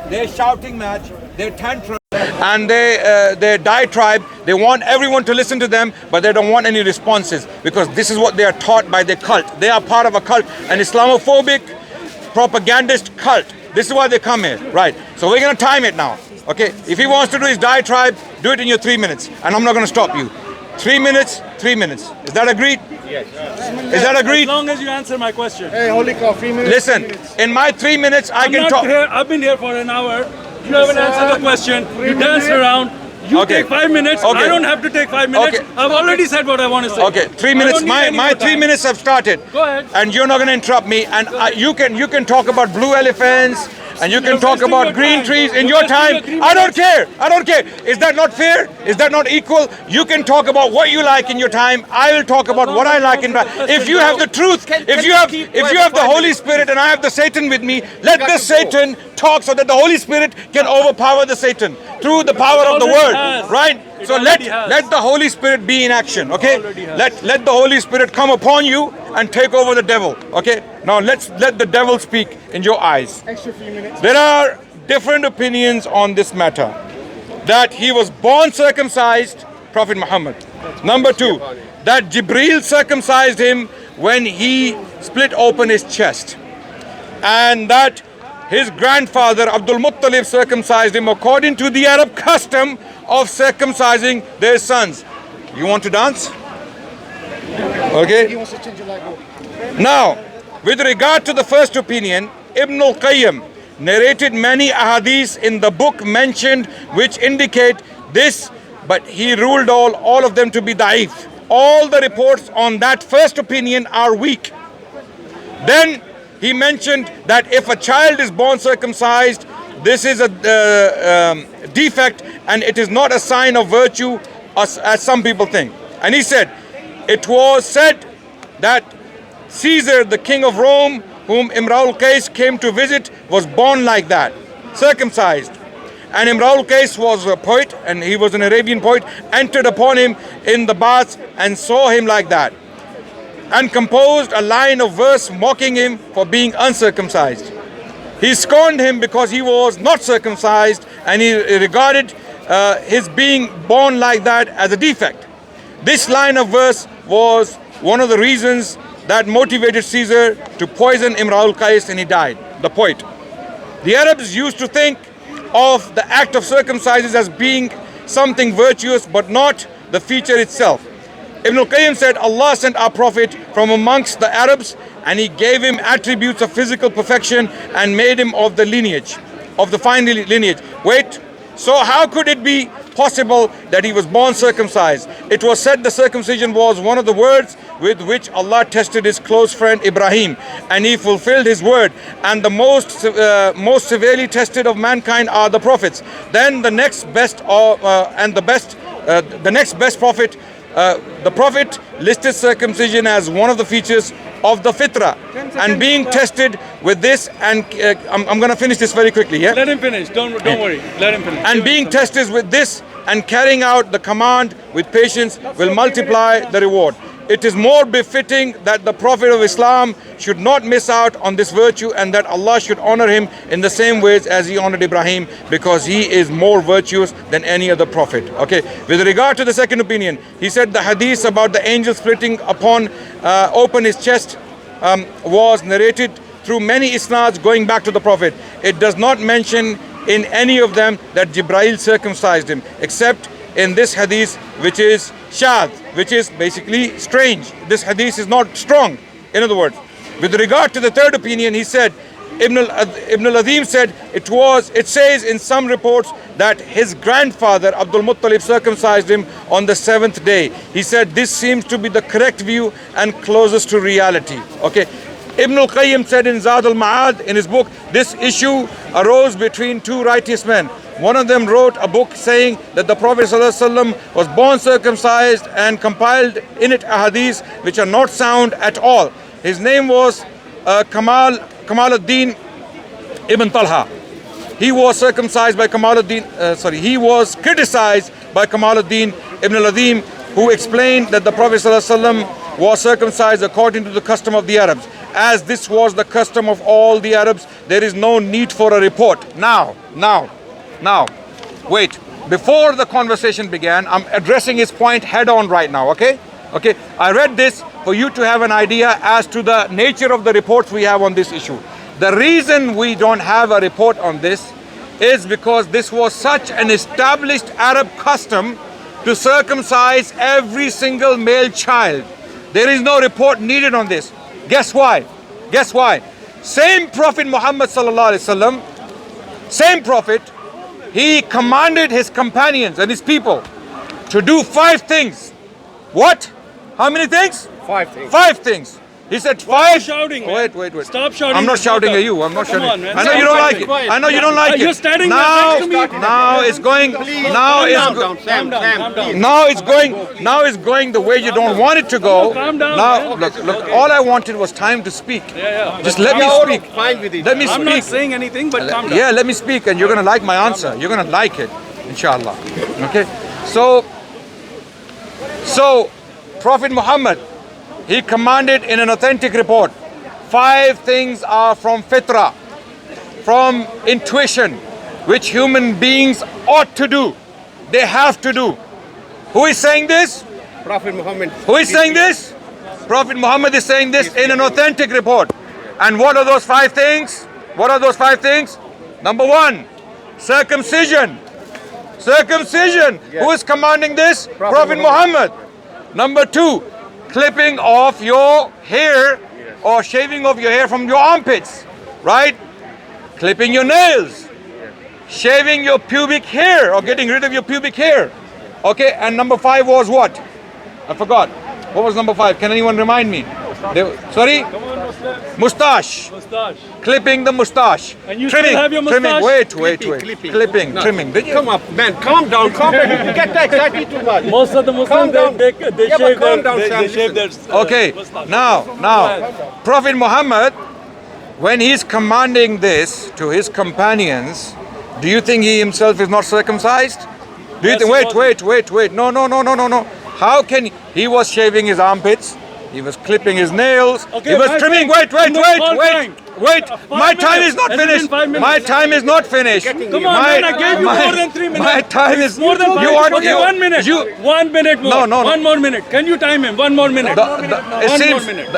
their shouting match, their tantrum, and their diatribe. They want everyone to listen to them, but they don't want any responses, because this is what they are taught by their cult. They are part of a cult, an Islamophobic propagandist cult. This is why they come here, right? So we're going to time it now, okay? If he wants to do his diatribe, do it in your 3 minutes, and I'm not going to stop you. 3 minutes, 3 minutes. Is that agreed? Yes. Is that agreed? As long as you answer my question. Hey, holy cow, 3 minutes. Listen, 3 minutes. in my 3 minutes, I can talk. I've been here for an hour. You haven't answered the question. You dance around. You Okay. take 5 minutes. Okay. I don't have to take 5 minutes. Okay. I've already said what I want to say. Okay, 3 minutes. My 3 minutes have started. Go ahead. And you're not going to interrupt me. And you can talk about blue elephants, and you can You're talk wasting about your green time. trees in You're your time. wasting your 3 I don't care. I don't care. Is that not fair? Is that not equal? You can talk about what you like in your time. I will talk about what I like in my. If you have the truth, if you have the Holy Spirit and I have the Satan with me, let the Satan talk so that the Holy Spirit can overpower the Satan through the power of the word, right? So let the Holy Spirit be in action, okay? Let the Holy Spirit come upon you and take over the devil, okay? Now let the devil speak in your eyes. Extra 3 minutes. There are different opinions on this matter. That he was born circumcised, Prophet Muhammad. Number 2, that Jibreel circumcised him when he split open his chest. And that his grandfather Abdul Muttalib circumcised him according to the Arab custom of circumcising their sons. You want to dance? Okay. He wants to change your life. Now, with regard to the first opinion, Ibn al-Qayyim narrated many ahadith in the book mentioned which indicate this, but he ruled all of them to be da'if. All the reports on that first opinion are weak. Then he mentioned that if a child is born circumcised, this is a defect and it is not a sign of virtue as some people think. And he said, it was said that Caesar, the king of Rome, whom Imraul Qais came to visit, was born like that, circumcised. And Imraul Qais was a poet, and he was an Arabian poet, entered upon him in the baths and saw him like that, and composed a line of verse mocking him for being uncircumcised. He scorned him because he was not circumcised, and he regarded his being born like that as a defect. This line of verse was one of the reasons that motivated Caesar to poison Imraul Qais, and he died, the poet. The Arabs used to think of the act of circumcision as being something virtuous, but not the feature itself. Ibn al-Qayyim said, Allah sent our Prophet from amongst the Arabs, and he gave him attributes of physical perfection and made him of the lineage, of the fine lineage. Wait, so how could it be possible that he was born circumcised? It was said the circumcision was one of the words with which Allah tested his close friend Ibrahim, and he fulfilled his word. And the most severely tested of mankind are the prophets. Then the next best prophet, the prophet listed circumcision as one of the features of the fitra, and being tested with this, and I'm going to finish this very quickly. Yeah. Let him finish. Don't worry. Let him finish. And being tested with this and carrying out the command with patience will multiply the reward. It is more befitting that the Prophet of Islam should not miss out on this virtue, and that Allah should honor him in the same ways as he honored Ibrahim, because he is more virtuous than any other prophet. Okay. With regard to the second opinion, he said the hadith about the angel splitting open his chest was narrated through many isnads going back to the Prophet. It does not mention in any of them that Jibreel circumcised him, except in this hadith, which is shadh, which is basically strange. This hadith is not strong, in other words. With regard to the third opinion, he said, Ibn al-Azim said, it says in some reports that his grandfather Abdul Muttalib circumcised him on the 7th day. He said this seems to be the correct view and closest to reality. Okay. Ibn al-Qayyim said in Zad al-Ma'ad, in his book, this issue arose between two righteous men. One of them wrote a book saying that the Prophet ﷺ was born circumcised, and compiled in it ahadith which are not sound at all. His name was Kamaluddin ibn Talha. He was circumcised by he was criticized by Kamaluddin ibn al-Azim, who explained that the Prophet ﷺ was circumcised according to the custom of the Arabs, as this was the custom of all the Arabs, there is no need for a report. Now, wait. Before the conversation began, I'm addressing his point head on right now, okay? Okay, I read this for you to have an idea as to the nature of the reports we have on this issue. The reason we don't have a report on this is because this was such an established Arab custom to circumcise every single male child. There is no report needed on this. Guess why? Guess why? Same Prophet Muhammad sallallahu alaihi wasallam, same Prophet, he commanded his companions and his people to do 5 things. What? How many things? 5 things. 5 things. He said 5. Why are you shouting, man? Wait. Stop shouting. I'm not It's shouting not at you. I'm not Come shouting. on, man. I know you don't like it. I know you don't like it. You're standing now, next to me. now it's going. Now it's Calm down. now it's going. Now it's going the way you don't want it to go. Calm down, Now man. look. All I wanted was time to speak. Yeah. Just let me speak. Fine with it. Let me I'm not speak. saying anything, but calm down. Yeah, let me speak, and you're gonna like my answer. You're gonna like it, inshallah. Okay. So Prophet Muhammad, he commanded in an authentic report, 5 things are from fitra, from intuition, which human beings ought to do. They have to do. Who is saying this? Prophet Muhammad. Who is saying this? Prophet Muhammad is saying this in an authentic report. And what are those 5 things? What are those 5 things? Number 1, circumcision. Circumcision. Yes. Who is commanding this? Muhammad. Prophet Muhammad. Number 2, clipping off your hair or shaving off your hair from your armpits, right? Clipping your nails, shaving your pubic hair or getting rid of your pubic hair. Okay, and number 5 was what? I forgot. What was number 5? Can anyone remind me? Sorry? Mustache. Clipping the mustache. And you still have your Trimming. mustache? Wait. Clipping. Trimming. Did you? Come up, man. Calm down. You get excited too much. Most of the Calm Muslims, down. they Yeah, but shave calm down, Sam. they shave their Okay, mustache. now, Prophet Muhammad, when he's commanding this to his companions, do you think he himself is not circumcised? Do you Yes, think? he Wait. No. How can he was shaving his armpits? He was clipping his nails. Okay, he was my trimming. friend, Wait. I'm not qualifying. My time is not Has it been finished. 5 minutes? My time is not finished. Come on, man, I gave you more than 3 minutes. My time is More than 5 You want Okay, 1 minute. You, 1 minute more. No. 1 more minute. Can you time him? 1 more minute.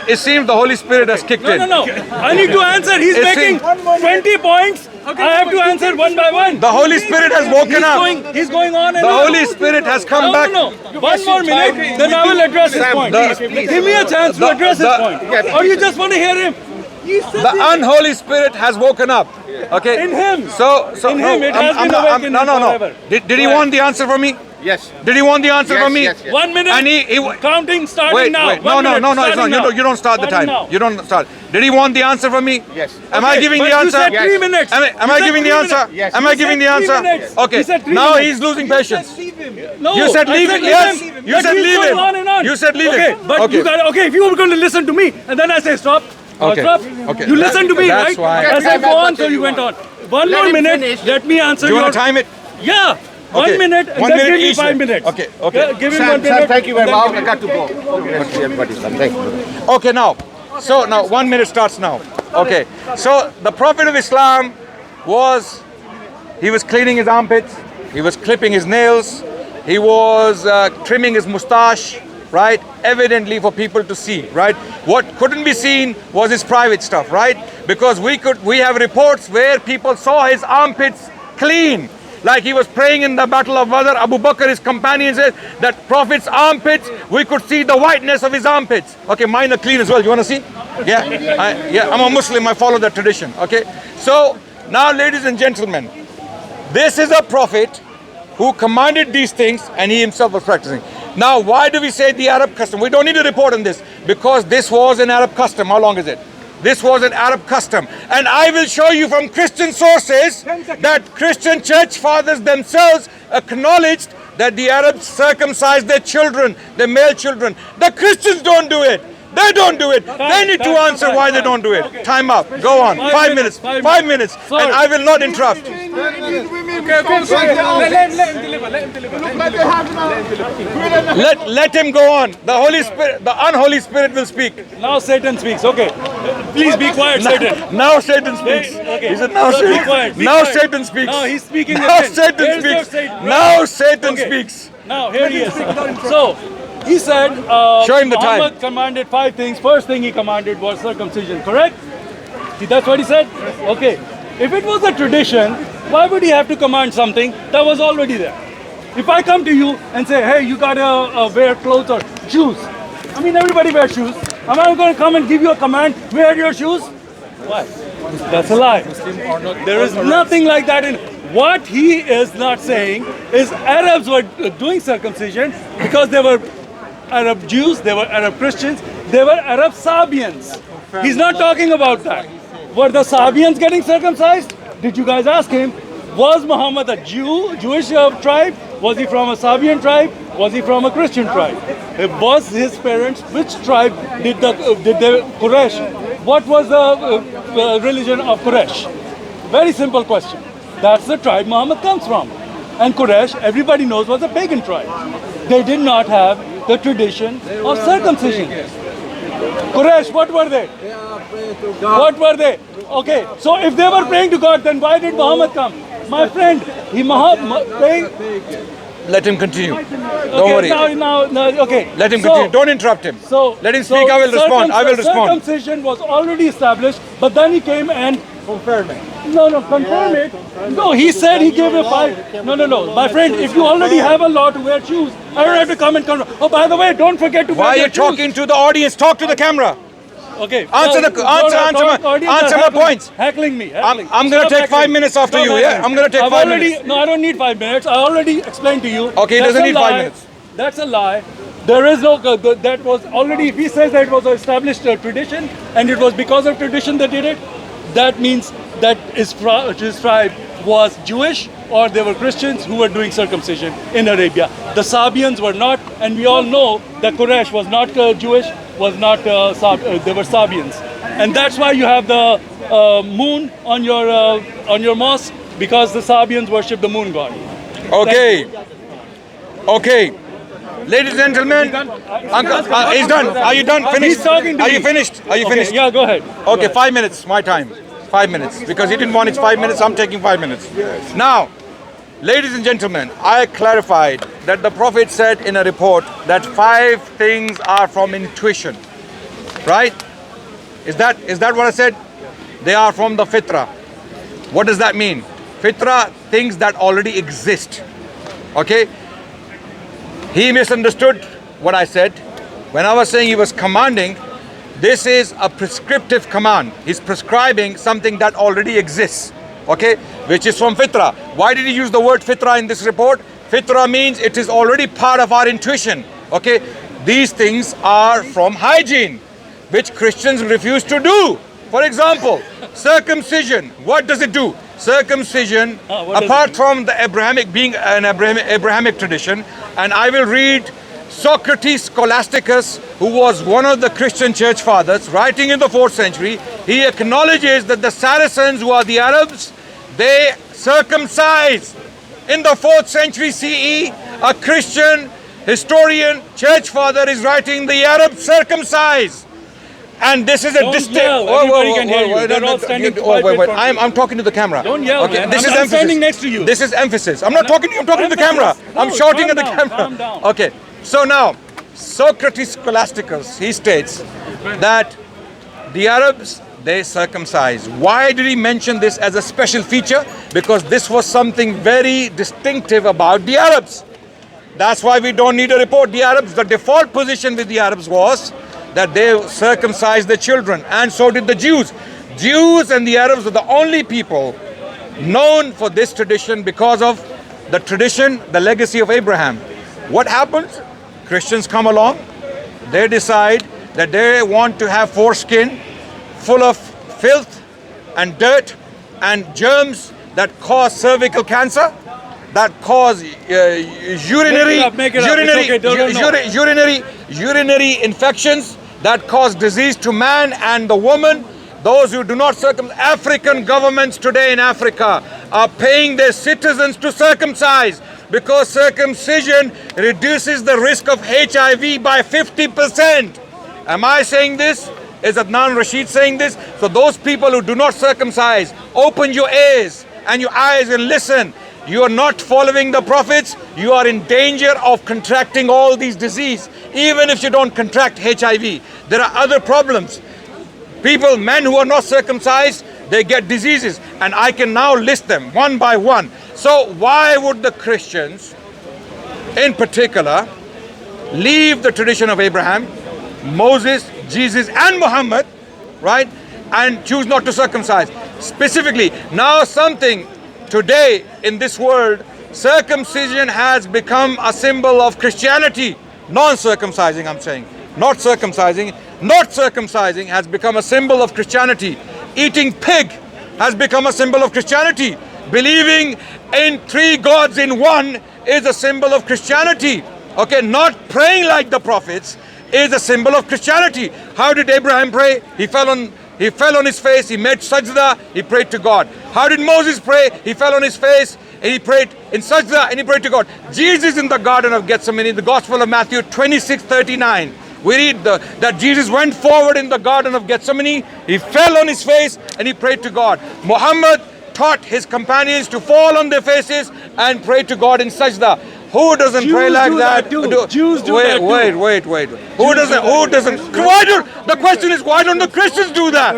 it seems the Holy Spirit has kicked in. No. I need to answer. He's It making seems- 20 points. I have to answer one by one. The Holy Spirit has woken up. He's going on and The on. Holy Spirit has come back. No. 1 more minute, then I will address his point. Give me a chance to address his point. Or you just want to hear him? The unholy Spirit has woken up. Okay. In him. So In him, it has been awakened no. forever. Did he want the answer from me? Yes. Did he want the answer Yes, from me? yes, yes. 1 minute. And he counting starting wait. now. No. 1 minute, It's starting not. now. You don't start the Starting time. now. You don't start. Did he want the answer from me? Yes. Am I giving the But answer? You said Yes. 3 minutes. Am I giving the answer? Yes. Am I giving the You said answer? 3 minutes. Okay. You said 3 Now minutes. he's losing patience. No, You said I leave him. let Yes. him. You But said he's leave going him. on and on. You said leave okay, him. But Okay. you got if you were going to listen to me and then I say stop. Okay. Stop. Okay. You listen to me, That's right? why- I said go on, so you went on. One Let more him minute. finish. Let me answer Do you your. want to time it? Yeah. Okay. 1 minute. And 1 then minute give me each 5 then. minutes. Okay. Yeah, give him 1 Sam, minute. thank you very and then much. give I got to go. Let's see everybody. Thank you. Okay, now 1 minute starts now. Okay, so the Prophet of Islam he was cleaning his armpits, he was clipping his nails, he was trimming his mustache, right? Evidently for people to see, right? What couldn't be seen was his private stuff, right? Because we have reports where people saw his armpits clean. Like he was praying in the Battle of Badr, Abu Bakr, his companion said that Prophet's armpits, we could see the whiteness of his armpits. Okay, mine are clean as well. You want to see? Yeah, I'm a Muslim, I follow that tradition. Okay, so now ladies and gentlemen, this is a Prophet who commanded these things and he himself was practicing. Now, why do we say the Arab custom? We don't need to report on this because this was an Arab custom. How long is it? This was an Arab custom. And I will show you from Christian sources that Christian church fathers themselves acknowledged that the Arabs circumcised their children, their male children. The Christians don't do it. They don't do it. They need to answer why they don't do it. Time up. Go on. 5 minutes. 5 minutes. And I will not interrupt. Let him deliver. Let him go on. The Holy Spirit, the unholy Spirit will speak. Now Satan speaks. Okay. Please be quiet, Satan. Now Satan speaks. Okay. He said now So be Satan. quiet, be Now quiet. Satan speaks. Now he's speaking Now again. Satan Here's your speaks. Satan. Now Satan Okay. speaks. Now here he is. So he said Show him the time. Muhammad commanded 5 things. First thing he commanded was circumcision, correct? See, that's what he said? Okay. If it was a tradition, why would he have to command something that was already there? If I come to you and say, hey, you gotta wear clothes or shoes. I mean, everybody wears shoes. Am I going to come and give you a command, wear your shoes? Why? That's a lie. There is nothing like that in. What he is not saying is Arabs were doing circumcision because they were Arab Jews, they were Arab Christians, they were Arab Sabians. He's not talking about that. Were the Sabians getting circumcised? Did you guys ask him? Was Muhammad a Jewish tribe? Was he from a Sabian tribe? Was he from a Christian tribe? Was his parents, which tribe did they Quraysh? What was the religion of Quraysh? Very simple question. That's the tribe Muhammad comes from. And Quraysh, everybody knows, was a pagan tribe. They did not have the tradition of circumcision. Quraysh, what were they? What were they? Okay, so if they were praying to God, then why did Muhammad come? My friend, Let him continue. Don't worry. Okay. Let him continue. Don't interrupt him. Let him speak. I will respond. I will respond. Circumcision was already established, but then he came and confirmed it. No, confirm it. No, he said he gave a 5. No. My friend, if you already have a law to wear shoes, I don't have to come and confirm. Oh, by the way, don't forget to wear Why are your you talking to the audience? Talk to the camera. Okay. Answer my points. Heckling me. I'm going to take 5 minutes after you. Yeah, I'm going to take 5 minutes. No, I don't need 5 minutes. I already explained to you. Okay, he doesn't need 5 minutes. That's a lie. There is no, that was already, if he says that it was an established tradition and it was because of tradition they did it, that means that his tribe was Jewish or they were Christians who were doing circumcision in Arabia. The Sabians were not, and we all know that Quraysh was not Jewish, was not, they were Sabians. And that's why you have the moon on your mosque, because the Sabians worship the moon god. Okay. Ladies and gentlemen, Uncle, he's done. Are you done? Finished? He's talking to Are me. you finished? Are you finished? Yeah, go ahead. Okay, 5 minutes, my time. 5 minutes. Because he didn't want his 5 minutes, I'm taking 5 minutes. Yes. Now, ladies and gentlemen, I clarified that the Prophet said in a report that 5 things are from intuition. Right? Is that what I said? They are from the fitra. What does that mean? Fitra, things that already exist. Okay? He misunderstood what I said. When I was saying he was commanding, this is a prescriptive command. He's prescribing something that already exists, okay, which is from fitra. Why did he use the word fitra in this report? Fitra means it is already part of our intuition, okay. These things are from hygiene, which Christians refuse to do. For example, circumcision. What does it do? Circumcision, apart from the Abrahamic, being an Abrahamic tradition, and I will read Socrates Scholasticus, who was one of the Christian church fathers, writing in the 4th century, he acknowledges that the Saracens, who are the Arabs, they circumcise. In the 4th century CE, a Christian historian, church father is writing the Arabs circumcise. And this is a distinct. Everybody can hear you. They're all standing wait. I'm talking to the camera. Don't yell, okay, man. This is I'm emphasis. standing next to you. This is emphasis. I'm not talking to you. I'm talking to the camera. I'm shouting at the camera. Calm down. Okay. So now, Socrates Scholasticus, he states that the Arabs, they circumcise. Why did he mention this as a special feature? Because this was something very distinctive about the Arabs. That's why we don't need a report. The Arabs, the default position with the Arabs was that they circumcised their children, and so did the Jews. Jews and the Arabs were the only people known for this tradition because of the tradition, the legacy of Abraham. What happens? Christians come along, they decide that they want to have foreskin full of filth and dirt and germs that cause cervical cancer, that cause urinary infections, that cause disease to man and the woman. Those who do not circumcise, African governments today in Africa are paying their citizens to circumcise because circumcision reduces the risk of HIV by 50%. Am I saying this? Is Adnan Rashid saying this? So those people who do not circumcise, open your ears and your eyes and listen. You are not following the prophets. You are in danger of contracting all these diseases. Even if you don't contract HIV, there are other problems. People, men who are not circumcised, they get diseases. And I can now list them one by one. So why would the Christians, in particular, leave the tradition of Abraham, Moses, Jesus, and Muhammad, right? And choose not to circumcise? Specifically, now something today in this world, circumcision has become a symbol of Christianity. Non-circumcising, I'm saying. Not circumcising. Not circumcising has become a symbol of Christianity. Eating pig has become a symbol of Christianity. Believing in 3 gods in one is a symbol of Christianity. Okay, not praying like the prophets is a symbol of Christianity. How did Abraham pray? He fell on his face, he made sajda, he prayed to God. How did Moses pray? He fell on his face and he prayed in sajda and he prayed to God. Jesus in the Garden of Gethsemane, the Gospel of Matthew 26:39. We read that Jesus went forward in the Garden of Gethsemane, he fell on his face and he prayed to God. Muhammad taught his companions to fall on their faces and pray to God in sajda. Who doesn't pray like that? Jews do that too. Wait. Who doesn't? The question is, why don't the Christians do that?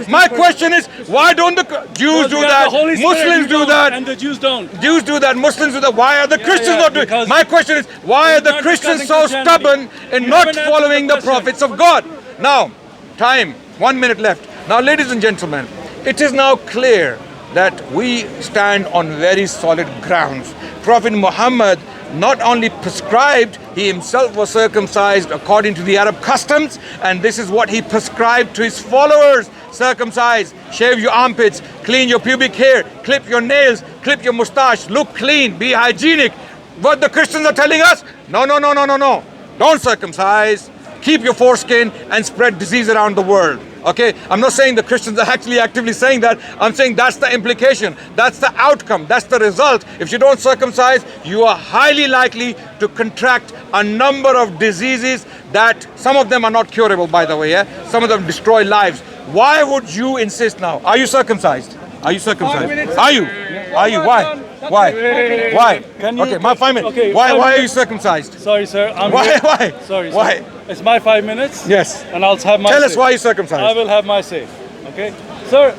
My question is, why don't the Jews do that? Muslims do that. And the Jews don't. Jews do that. Muslims do that. Why are the Christians not doing it? My question is, why are the Christians so stubborn in not following the prophets of God? Now, time. 1 minute left. Now, ladies and gentlemen, it is now clear that we stand on very solid grounds. Prophet Muhammad not only prescribed, he himself was circumcised according to the Arab customs, and this is what he prescribed to his followers. Circumcise, shave your armpits, clean your pubic hair, clip your nails, clip your mustache, look clean, be hygienic. What the Christians are telling us? No. Don't circumcise, keep your foreskin and spread disease around the world. Okay, I'm not saying the Christians are actually actively saying that. I'm saying that's the implication, that's the outcome, that's the result. If you don't circumcise, you are highly likely to contract a number of diseases that some of them are not curable, by the way. Some of them destroy lives. Why would you insist now? Are you circumcised? Are you circumcised? Are you? Are you? Why? Why? Okay, my 5 minutes. Okay, why are you circumcised? Sorry, sir. Why? Sorry, sir. Why? It's my 5 minutes. Yes. And I'll have my Tell say. us why you're circumcised. I will have my say. Okay? Sir,